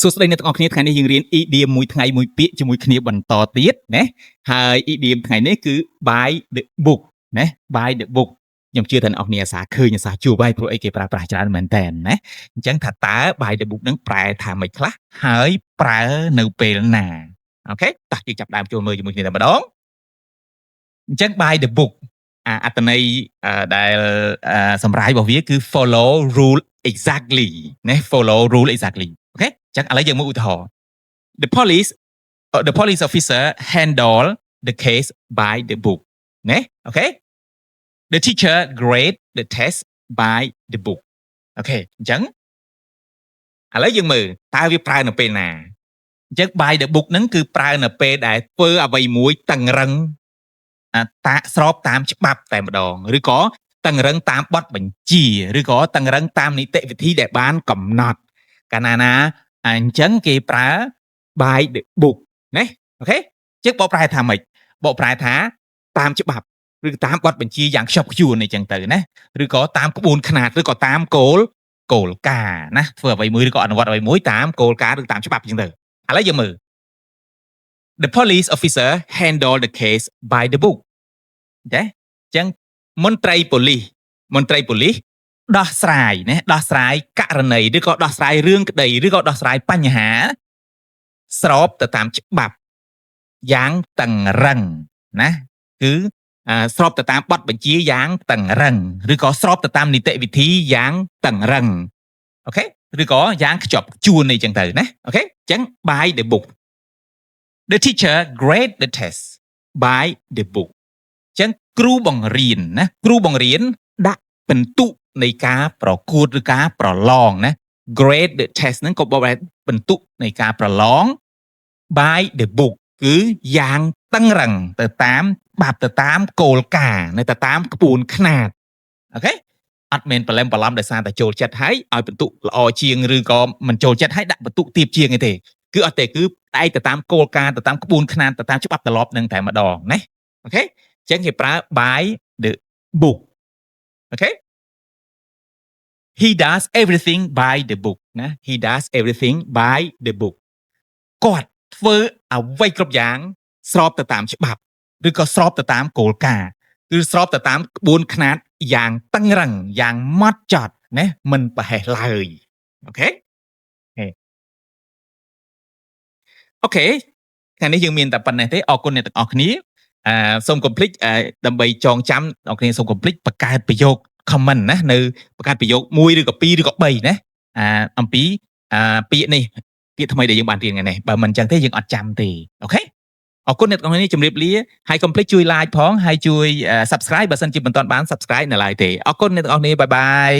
សួស្តីអ្នកទាំងអស់គ្នាថ្ងៃនេះយើងរៀន idiom មួយថ្ងៃមួយពាក្យជាមួយគ្នាបន្តទៀតណាហើយ idiom ថ្ងៃនេះគឺ by the book ណា by the book ខ្ញុំជឿថាអ្នកនរគ្នាអាសាឃើញអាសាជួបហើយព្រោះអីគេប្រើប្រាស់ច្រើនមែនតើណាអញ្ចឹងថាតើ by the book នឹងប្រែថាម៉េចខ្លះហើយប្រើនៅពេលណាអូខេតោះយើងចាប់ដើមចូលមើលជាមួយគ្នាតែម្ដងអញ្ចឹង by the book អត្ថន័យដែលសម្រាយរបស់វាគឺ follow rule exactly ណា follow rule exactly អូខេចឹងឥឡូវយើងមកឧទាហរណ៍ the police officer handle the case by the book ណាអូខេ the teacher grade the test by the book អូខេអញ្ចឹងឥឡូវយើងមើលតើវាប្រើនៅពេលណាអញ្ចឹង by the book ហ្នឹងគឺប្រើនៅពេលដែលធ្វើអ្វីមួយតឹងរឹងស្របតាមច្បាប់តែម្ដងឬក៏តឹងរឹងតាមបទបញ្ជាឬក៏តឹងរឹងតាមនីតិវិធីដែលបានកំណត់កាលណាអញ្ចឹងគេប្រើ by the book ណាអូខេជឹកបកប្រែថាម៉េចបកប្រែថាតាមច្បាប់ឬតាមបទបញ្ជាយ៉ាងខ្ជាប់ខ្ជួនអីចឹងទៅណាឬក៏តាមក្បួនខ្នាតឬក៏តាមគោលការណ៍ណាធ្វើអ្វីមួយឬក៏អនុវត្តអ្វីមួយតាមគោលការណ៍ឬតាមច្បាប់ចឹងទៅឥឡូវយើងមើល The police officer handle the case by the book ចាចឹងមន្ត្រីប៉ូលីសដោះស្រាយណាដោះស្រាយករណីឬក៏ដោះស្រាយរឿងក្តីឬក៏ដោះស្រាយបញ្ហាស្របទៅតាមច្បាប់យ៉ាងតឹងរឹងណាគឺស្របទៅតាមបទបញ្ជាយ៉ាងតឹងរឹងឬក៏ស្របទៅតាមនីតិវិធីយ៉ាងតឹងរឹងអូខេឬក៏យ៉ាងខ្ជាប់ខ្ជួនអីចឹងទៅណាអូខេចឹង by the book the teacher grade the test by the book ចឹងគ្រូបង្រៀនណាគ្រូបង្រៀនដាក់ពិន្ទុនៃការប្រកួតឬការប្រឡងណា grade the test ហ្នឹងក៏បកប្រែពិន្ទុនៃការប្រឡង by the book គឺយ៉ាងតឹងរឹងទៅតាមបាប់ទៅតាមគោលការណ៍នៅទៅតាមក្បួនខ្នាតអូខេអត់មែនប្រឡំដោយសារតែចូលចិត្តហើយឲ្យពិន្ទុល្អជាងឬក៏មិនចូលចិត្តហើយដាក់ពិន្ទុទាបជាងអីទេគឺអត់ទេគឺផ្អែកទៅតាមគោលការណ៍ទៅតាមក្បួនខ្នាតទៅតាមច្បាប់ទម្លាប់នឹងតែម្ដងណាអូខេអញ្ចឹងគេប្រើ by the book អូខេ he does everything by the book ណា he does everything by the book គាត់ធ្វើអ្វីគ្រប់យ៉ាងស្របទៅតាមច្បាប់ឬក៏ស្របទៅតាមគោលការណ៍គឺស្របទៅតាមក្បួនខ្នាតយ៉ាងតឹងរឹងយ៉ាងម៉ត់ចត់ណាមិនប្រហែសឡើយអូខេថ្ងៃនេះយើងមានតែប៉ុណ្ណេះទេអរគុណអ្នកទាំងអស់គ្នាសូមកុំភ្លេចដើម្បីចងចាំអ្នកគ្នាសូមកុំភ្លេចបង្កើតប្រយោគ comment ណានៅបង្កើតប្រយោគ1ឬក៏2ឬក៏3ណាអំពីពាក្យនេះពាក្យថ្មីដែលយើងបានរៀនថ្ងៃនេះបើមិនអញ្ចឹងទេយើងអត់ចាំទេអូខេអរគុណអ្នកទាំងអស់គ្នាជម្រាបលាហើយកុំភ្លេចជួយ like ផងហើយជួយ subscribe បើសិនជាមិនទាន់បាន subscribe នៅឡើយទេអរគុណអ្នកទាំងអស់គ្នាបាយបាយ